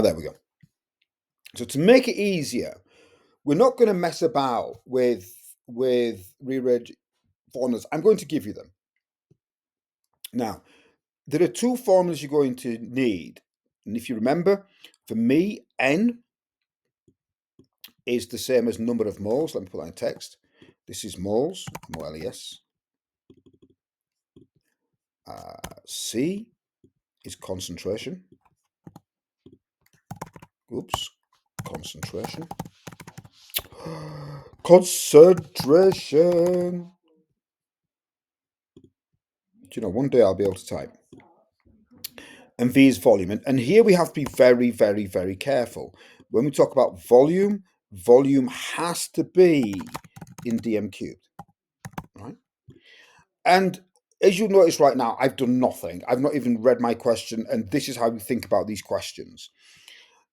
There we go. So to make it easier, we're not going to mess about with rearrange formulas. I'm going to give you them. Now, there are two formulas you're going to need. And if you remember, for me, N is the same as number of moles. Let me put that in text. This is moles, M-O-L-E-S. C is concentration. Oops, concentration. Concentration. Do you know, one day I'll be able to type. And V is volume. And here we have to be very, very, very careful. When we talk about volume, volume has to be in dm cubed, right? And as you'll notice right now, I've done nothing. I've not even read my question, and this is how we think about these questions.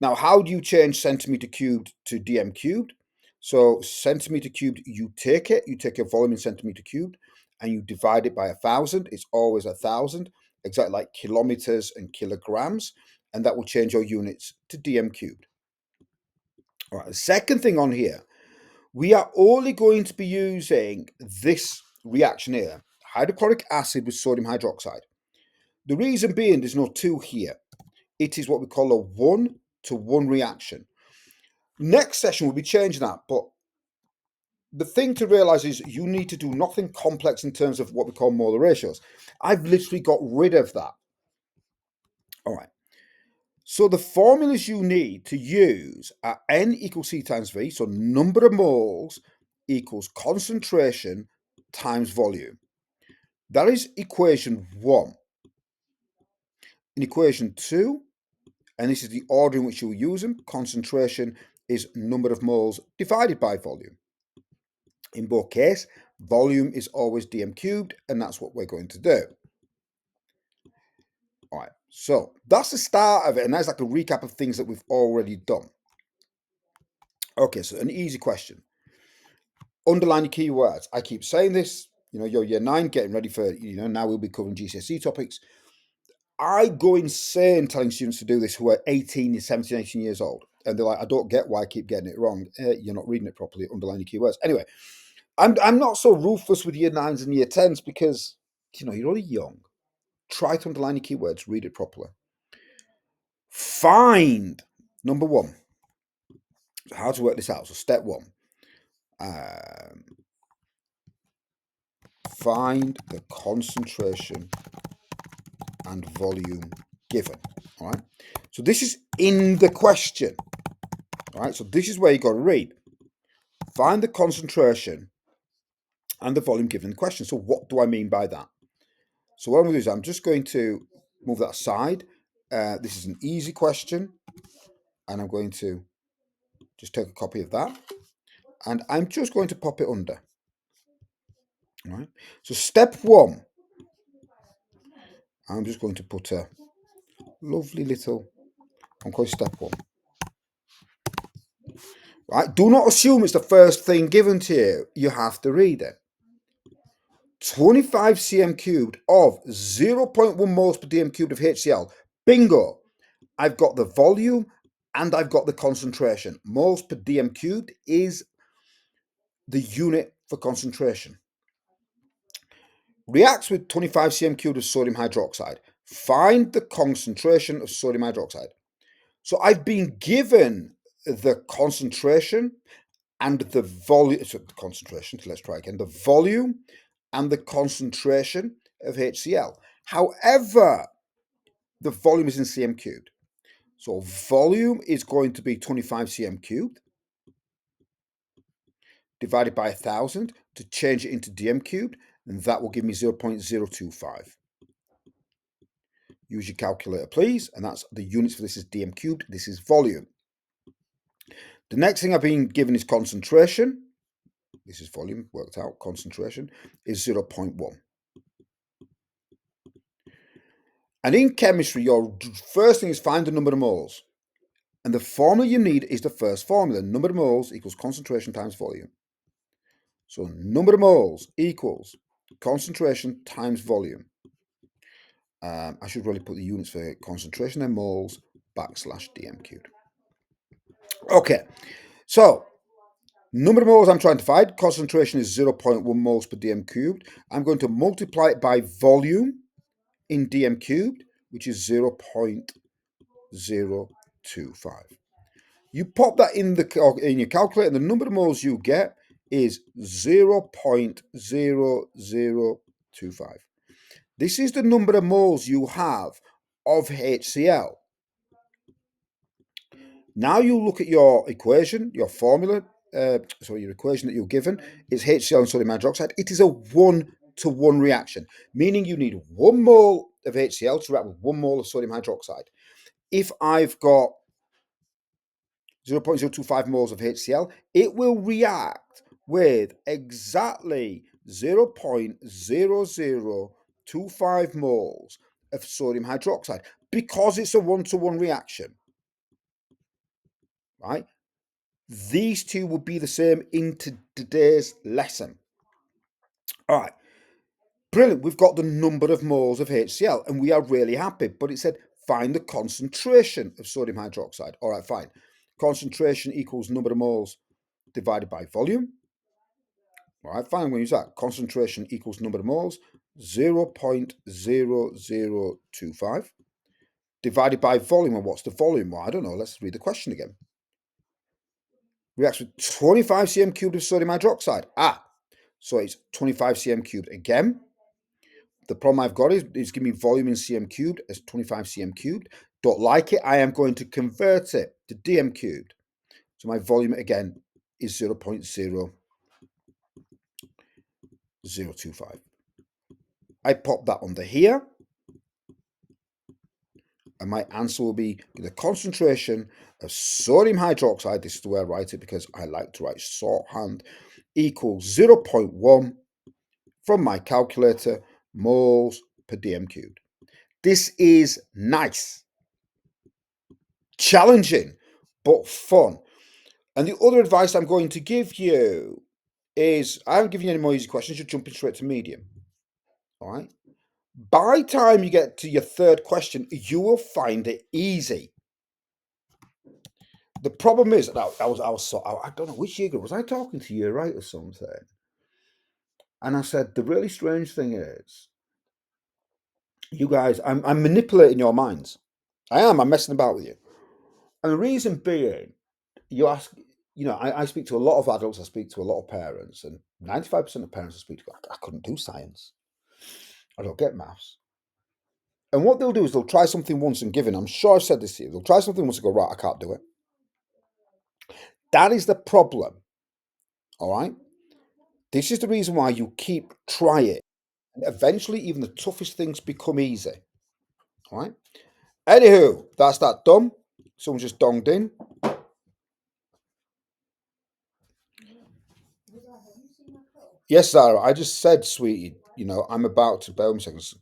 Now, how do you change centimeter cubed to dm cubed? So centimeter cubed, you take your volume in centimeter cubed, and you divide it by 1,000. It's always 1,000, exactly like kilometers and kilograms, and that will change your units to dm cubed. All right, the second thing on here, we are only going to be using this reaction here, hydrochloric acid with sodium hydroxide. The reason being there's no 2 here. It is what we call a 1-to-1 reaction. Next session we'll be changing that, but the thing to realize is you need to do nothing complex in terms of what we call molar ratios. I've literally got rid of that. All right. So the formulas you need to use are N equals C times V, so number of moles equals concentration times volume. That is equation 1. In equation 2, and this is the order in which you will use them, concentration is number of moles divided by volume. In both cases, volume is always dm cubed, and that's what we're going to do. All right, so that's the start of it, and that's like a recap of things that we've already done. Okay, so an easy question. Underline your keywords. I keep saying this, you're year 9, getting ready for, now we'll be covering GCSE topics. I go insane telling students to do this who are 18, 17, 18 years old. And they're like, I don't get why I keep getting it wrong. You're not reading it properly. Underline your keywords. Anyway, I'm not so ruthless with year 9s and year 10s because, you're only young. Try to underline your keywords. Read it properly. Find, number 1. So how to work this out. So step 1. Find the concentration and volume given. All right. So this is in the question. All right. So this is where you got to read. Find the concentration and the volume given in the question. So what do I mean by that? So what I'm going to do is I'm just going to move that aside. This is an easy question, and I'm going to just take a copy of that, and I'm just going to pop it under. All right. So step 1, I'm just going to put a lovely little, I'm calling step 1. Right? Do not assume it's the first thing given to you. You have to read it. 25 cm cubed of 0.1 moles per dm cubed of HCl. Bingo! I've got the volume and I've got the concentration. Moles per dm cubed is the unit for concentration. Reacts with 25 cm cubed of sodium hydroxide. Find the concentration of sodium hydroxide. So I've been given the concentration and the volume, so the concentration, let's try again, the volume and the concentration of HCl. However, the volume is in cm cubed. So volume is going to be 25 cm cubed divided by 1,000 to change it into dm cubed, and that will give me 0.025. Use your calculator, please, and that's the units for this is dm cubed, this is volume. The next thing I've been given is concentration. This is volume, worked out, concentration is 0.1. And in chemistry, your first thing is find the number of moles. And the formula you need is the first formula. Number of moles equals concentration times volume. So number of moles equals concentration times volume. I should really put the units for concentration and moles backslash dm cubed. Okay, so number of moles I'm trying to find, concentration is 0.1 moles per dm cubed. I'm going to multiply it by volume in dm cubed, which is 0.025. You pop that in your calculator, and the number of moles you get is 0.0025. This is the number of moles you have of HCl. Now you look at your equation, your formula, your equation that you're given is HCl and sodium hydroxide. It is a 1-to-1 reaction, meaning you need 1 mole of HCl to react with 1 mole of sodium hydroxide. If I've got 0.025 moles of HCl, it will react with exactly 0.0025 moles of sodium hydroxide because it's a 1-to-1 reaction, right? These two would be the same in today's lesson. All right, brilliant. We've got the number of moles of HCl and we are really happy, but it said find the concentration of sodium hydroxide. All right, fine. Concentration equals number of moles divided by volume. All right, fine, I'm going to use that. Concentration equals number of moles, 0.0025, divided by volume. And what's the volume? Well, I don't know. Let's read the question again. Reacts with 25 cm cubed of sodium hydroxide. So it's 25 cm cubed again. The problem I've got is give me volume in cm cubed as 25 cm cubed. Don't like it. I am going to convert it to dm cubed. So my volume again is 0.0025. I pop that under here, and my answer will be the concentration of sodium hydroxide, this is the way I write it because I like to write shorthand, equals 0.1 from my calculator moles per dm cubed. This is nice, challenging, but fun. And the other advice I'm going to give you is, I haven't given you any more easy questions, you're jumping straight to medium. All right. By the time you get to your third question, you will find it easy. The problem is that I don't know which year group was I talking to you, right, or something? And I said the really strange thing is, you guys, I'm manipulating your minds. I'm messing about with you. And the reason being, you ask, I speak to a lot of adults, I speak to a lot of parents, and 95% of parents I speak to, I couldn't do science. I don't get maths. And what they'll do is they'll try something once and give in. I'm sure I've said this to you. They'll try something once and go, right, I can't do it. That is the problem. All right. This is the reason why you keep trying. And eventually, even the toughest things become easy. All right. Anywho, that's that done. Someone just donged in. Yes, Sarah. I just said, sweetie, I'm about to. Bear 1 second.